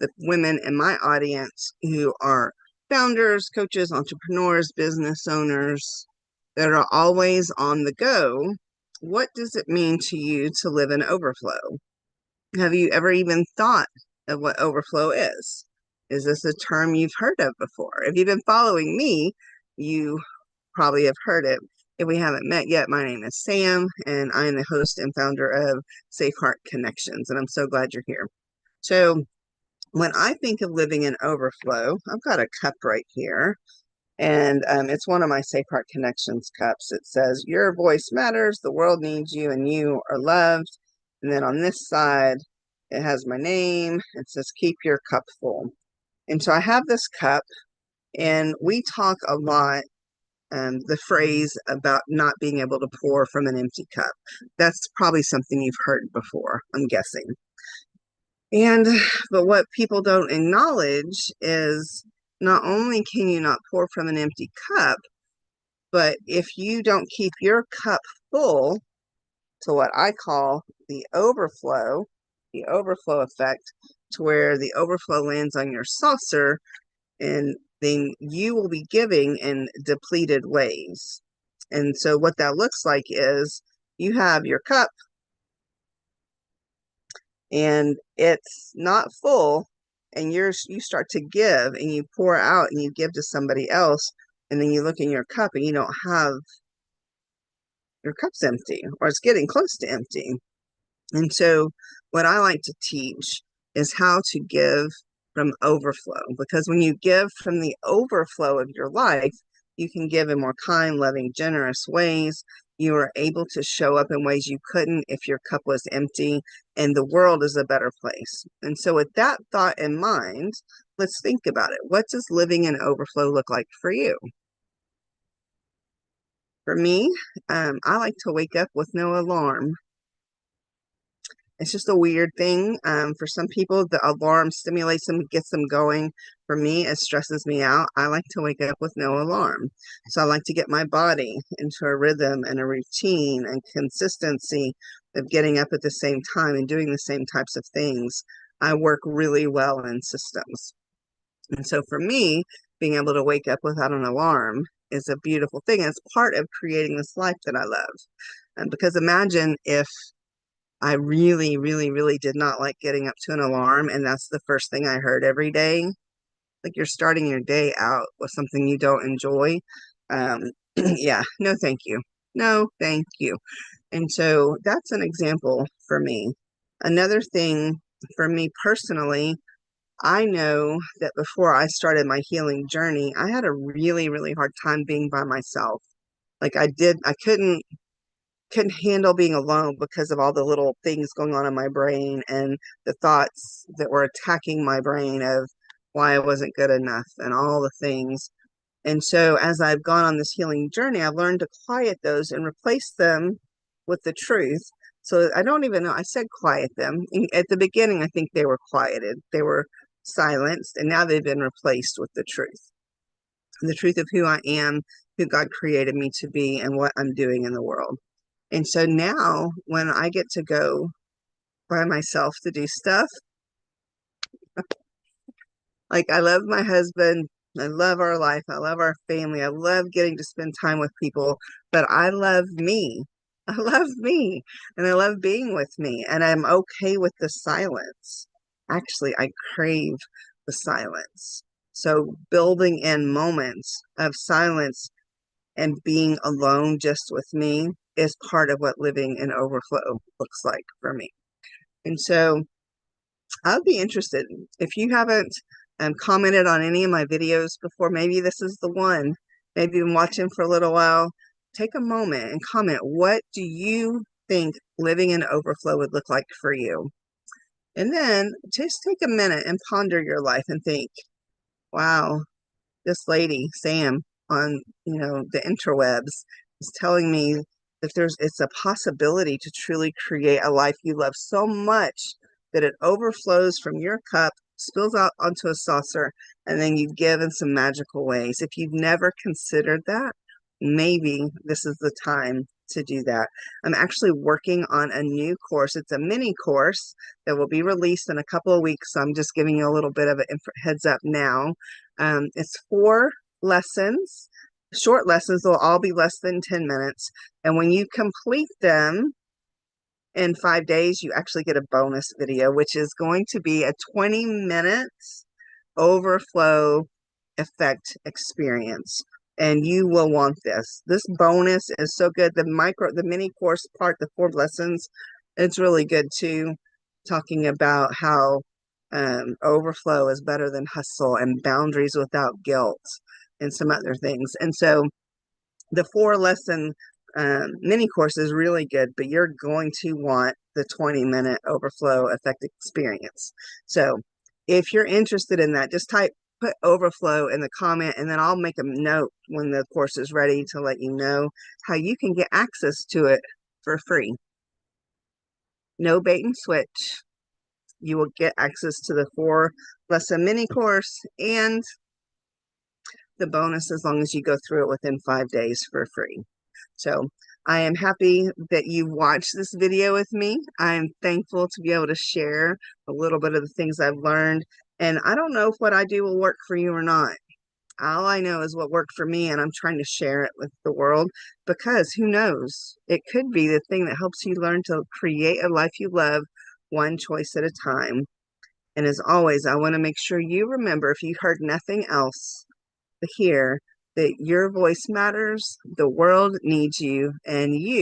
the women in my audience who are founders, coaches, entrepreneurs, business owners that are always on the go. What does it mean to you to live in overflow? Have you ever even thought of what overflow is? Is this a term you've heard of before? If you've been following me, you probably have heard it. If we haven't met yet, my name is Sam, and I am the host and founder of Safe Heart Connections, and I'm so glad you're here. So, when I think of living in overflow, I've got a cup right here, and it's one of my Safe Heart Connections cups. It says, "Your voice matters, the world needs you, and you are loved." And then on this side, it has my name. It says, "Keep your cup full." And so I have this cup, and we talk a lot, the phrase about not being able to pour from an empty cup. That's probably something you've heard before, I'm guessing. And, but what people don't acknowledge is not only can you not pour from an empty cup, but if you don't keep your cup full to what I call the overflow effect, to where the overflow lands on your saucer, and then you will be giving in depleted ways. And so what that looks like is you have your cup and it's not full, and you start to give and you pour out and you give to somebody else, and then you look in your cup and you don't have, your cup's empty, or it's getting close to empty. And so what I like to teach is how to give from overflow, because when you give from the overflow of your life, you can give in more kind, loving, generous ways. You are able to show up in ways you couldn't if your cup was empty, and the world is a better place. And so with that thought in mind, let's think about it. What does living in overflow look like for you? For me, I like to wake up with no alarm. It's just a weird thing. For some people, the alarm stimulates them, gets them going. For me, it stresses me out. I like to wake up with no alarm. So I like to get my body into a rhythm and a routine and consistency of getting up at the same time and doing the same types of things. I work really well in systems. And so for me, being able to wake up without an alarm is a beautiful thing. It's part of creating this life that I love. Because imagine if I really, really, really did not like getting up to an alarm, and that's the first thing I heard every day. Like, you're starting your day out with something you don't enjoy. Yeah, no, thank you. No, thank you. And so that's an example for me. Another thing for me personally, I know that before I started my healing journey, I had a really, really hard time being by myself. Like I couldn't handle being alone because of all the little things going on in my brain and the thoughts that were attacking my brain of why I wasn't good enough and all the things. And so as I've gone on this healing journey, I've learned to quiet those and replace them with the truth. So I don't even know, I said quiet them. At the beginning, I think they were quieted, they were silenced, and now they've been replaced with the truth of who I am, who God created me to be, and what I'm doing in the world. And so now when I get to go by myself to do stuff, like, I love my husband, I love our life, I love our family, I love getting to spend time with people, but I love me. I love me, and I love being with me, and I'm okay with the silence. Actually, I crave the silence. So building in moments of silence and being alone just with me is part of what living in overflow looks like for me. And so I'd be interested if you haven't commented on any of my videos before. Maybe this is the one. Maybe you've been watching for a little while. Take a moment and comment. What do you think living in overflow would look like for you? And then just take a minute and ponder your life and think, wow, this lady, Sam, on, the interwebs is telling me that it's a possibility to truly create a life you love so much that it overflows from your cup, spills out onto a saucer, and then you give in some magical ways. If you've never considered that, maybe this is the time to do that. I'm actually working on a new course. It's a mini course that will be released in a couple of weeks. So I'm just giving you a little bit of a heads up now. It's 4 lessons, short lessons. They'll all be less than 10 minutes. And when you complete them in 5 days, you actually get a bonus video, which is going to be a 20 minutes overflow effect experience. And you will want this. This bonus is so good. The mini course part, the 4 lessons, it's really good too. Talking about how overflow is better than hustle and boundaries without guilt and some other things. And so the 4 lesson mini course is really good, but you're going to want the 20-minute overflow effect experience. So if you're interested in that, just put overflow in the comment, and then I'll make a note when the course is ready to let you know how you can get access to it for free. No bait and switch. You will get access to the 4-lesson mini course and the bonus as long as you go through it within 5 days for free. So I am happy that you watched this video with me. I'm thankful to be able to share a little bit of the things I've learned. And I don't know if what I do will work for you or not. All I know is what worked for me, and I'm trying to share it with the world because who knows? It could be the thing that helps you learn to create a life you love, one choice at a time. And as always, I want to make sure you remember, if you heard nothing else, here that your voice matters, the world needs you, and you